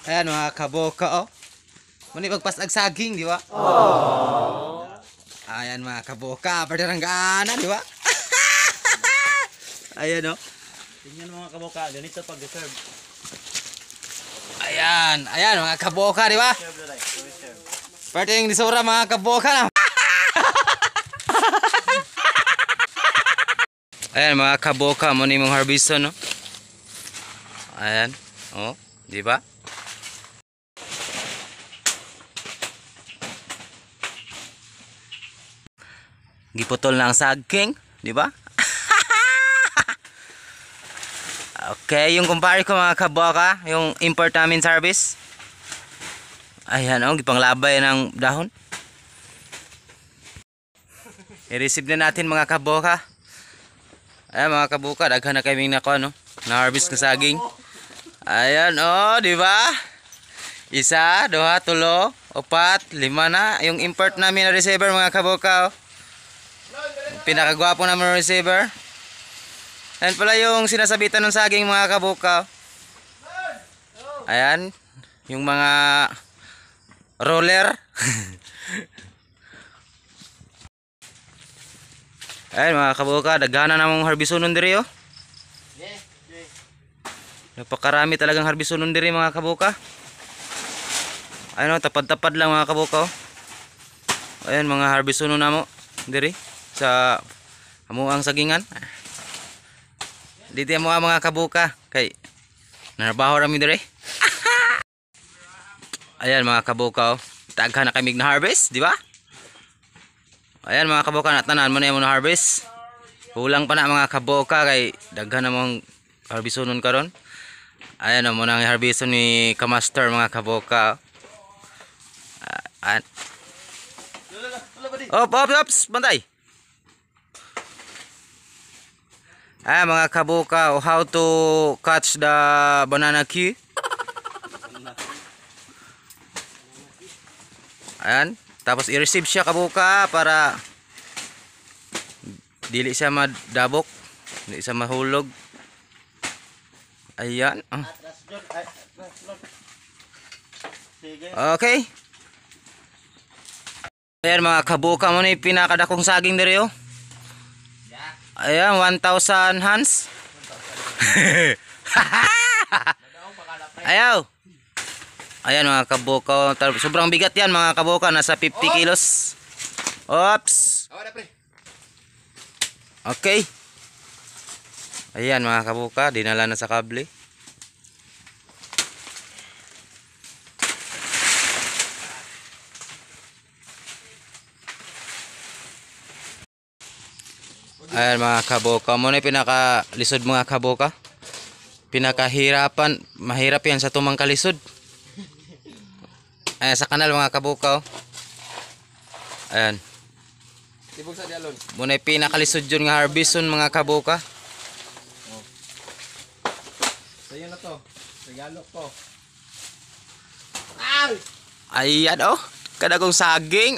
Ayan mga kaboka, oh. Muni pagpasag saging, di ba? Ayan mga kaboka, padaranggaana, di ba? Ayan, oh. Tingnan mga kaboka, ganito pag-serve. Ayan, ayan mga kaboka, di ba? Pwede yung disura mga kaboka na. Ayan mga kaboka, muni mong harveston, no? Ayan, oh, di ba? Giputol na ang saging, di ba? Okay, yung kumpare ko mga kaboka, yung import namin service. Ayan, oh, gipanglabay ng dahon. I-receive na natin mga kaboka. Ayan mga kaboka, daghan na kaming nako, no? Na-harvest na saging. Ayan, oh, di ba? Isa, duha, tulo, upat, lima na. Yung import namin na receiver mga kaboka, oh. Pinakagwapo naman ng receiver. Ayan pala yung sinasabitan ng saging mga kabuka. Ayan, yung mga roller. Ayan mga kabuka, daghana namang harbisonon diri, oh. Napakarami talagang harbisonon diri mga kabuka. Ayan, oh, tapad-tapad lang mga kabuka, oh. Ayan mga harbisonon namo diri sa amuang sagingan. Dito mo mga kabuka kay narabaho rami dire. Ayan mga kabuka, oh. Daghan na kami na harvest, di ba? Ayan mga kabuka, natanan mo na yung harvest. Kulang pa na mga kabuka kay daghan na mong harvestonon karon. Ayan mo nang harveston ni Kamaster mga kabuka. Ops, bantay. Mga kabuka, how to catch the banana queue. Ayan, tapos i-receive siya kabuka para dili siya madabok, dili siya mahulog. Ayan. Okay. Ayan mga kabuka, mo na yung pinakadakong saging diri, oh. Ayan, 1,000 hands. Ayaw. Ayan mga kabuka, sobrang bigat yan mga kabuka, nasa 50 kilos. Oops. Okay. Ayan mga kabuka, dinala na sa kable. Ayan mga kaboka, mo na pinakalisod mga kaboka. Pinakahirapan, mahirap yan sa tumang kalisod. Ayan sa kanal mga kaboka, oh. Ayan. Mo na pinakalisod yun nga harveston mga kaboka. Sa'yo na to, regalo ko. Ayan, oh, kadagong saging.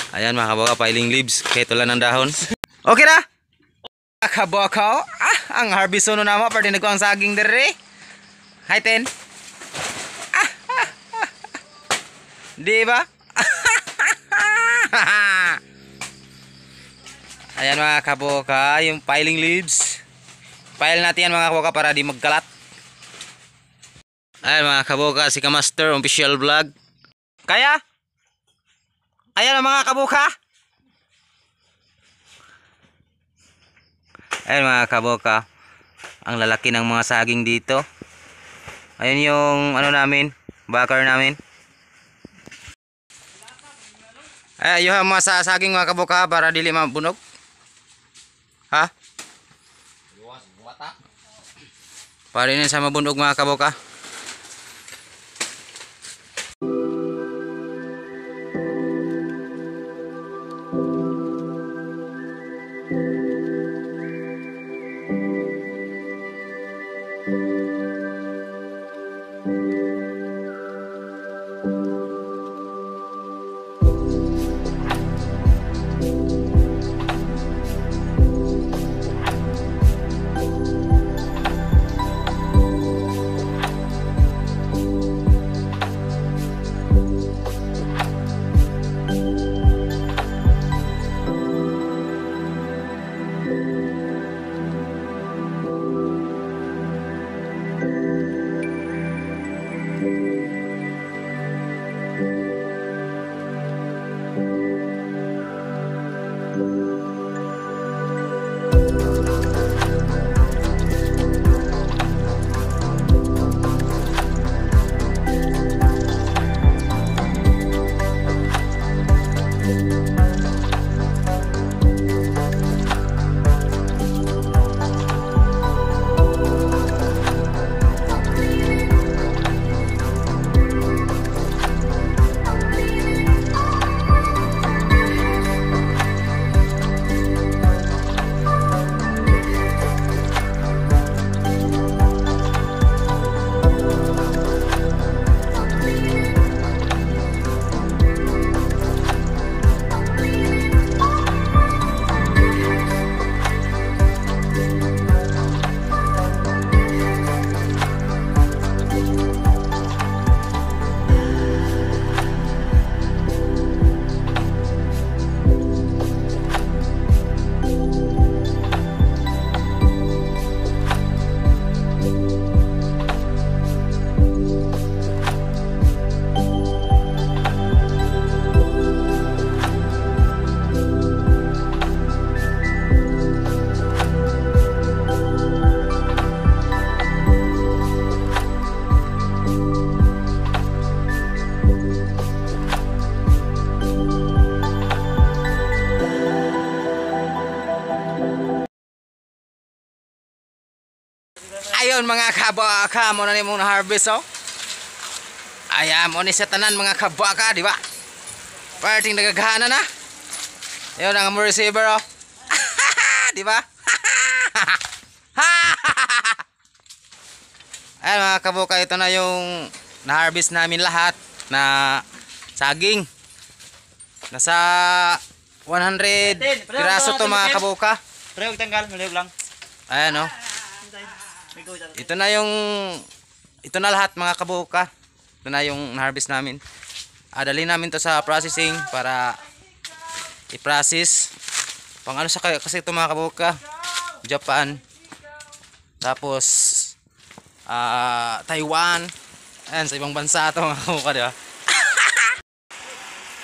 Ayan mga kaboka, piling leaves kahit wala ng dahon. Okay na mga kaboka, oh. Ang harveston na mo, pwede ko ang saging dere. Hi ten. Di ba? Ayan mga kaboka, yung piling leaves. Pile natin yan mga kaboka para di magkalat. Ayan mga kaboka, si Kamaster official vlog. Kaya ayan mga kaboka. Ayan mga kaboka, ang lalaki ng mga saging dito. Ayan yung ano namin, bakar namin. Ayan yung mga saging mga kaboka para dili mabunog. Ha? Para rin sa mabunog mga kaboka. Ayun mga kabaka, mo na ni mong na-harvest oh. Ayan, mo ni sa tanan mga kabaka, di ba? Parting nagagana na. Ayun ang mo receiver oh. Di ba? Ayan mga kabaka, ito na yung na-harvest namin lahat na saging. Nasa 100 piraso to mga kabaka. Pero huwag tanggal, maliyog lang. Ayan oh. Ito na yung lahat mga kabuka. Ito na yung na-harvest namin. Dali namin to sa processing para i-process. Pang ano sa kasi ito mga kabuka, Japan. Tapos Taiwan. Ayan, sa ibang bansa ito mga kabuka, di ba?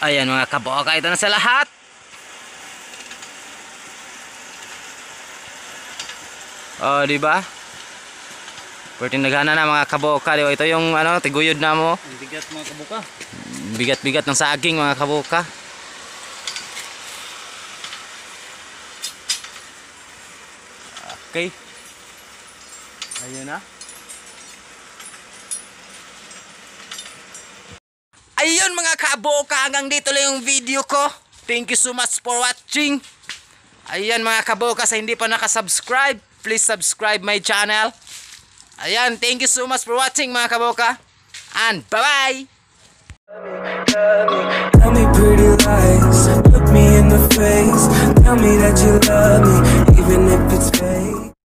Ayan mga kabuka, ito na sa lahat. Oh, di ba? Pwede naghana na mga kabuka, di ba? Ito yung ano, tiguyod na mo. Ang bigat mga kabuka. Bigat-bigat ng saging mga kabuka. Okay. Ayun na. Ayun mga kabuka, hanggang dito lang yung video ko. Thank you so much for watching. Ayan mga kabuka, sa hindi pa nakasubscribe, please subscribe my channel. Ayan, thank you so much for watching mga kabuka. And bye-bye! Tell me pretty lies, look me in the face. Tell me that you love me, even if it's fake.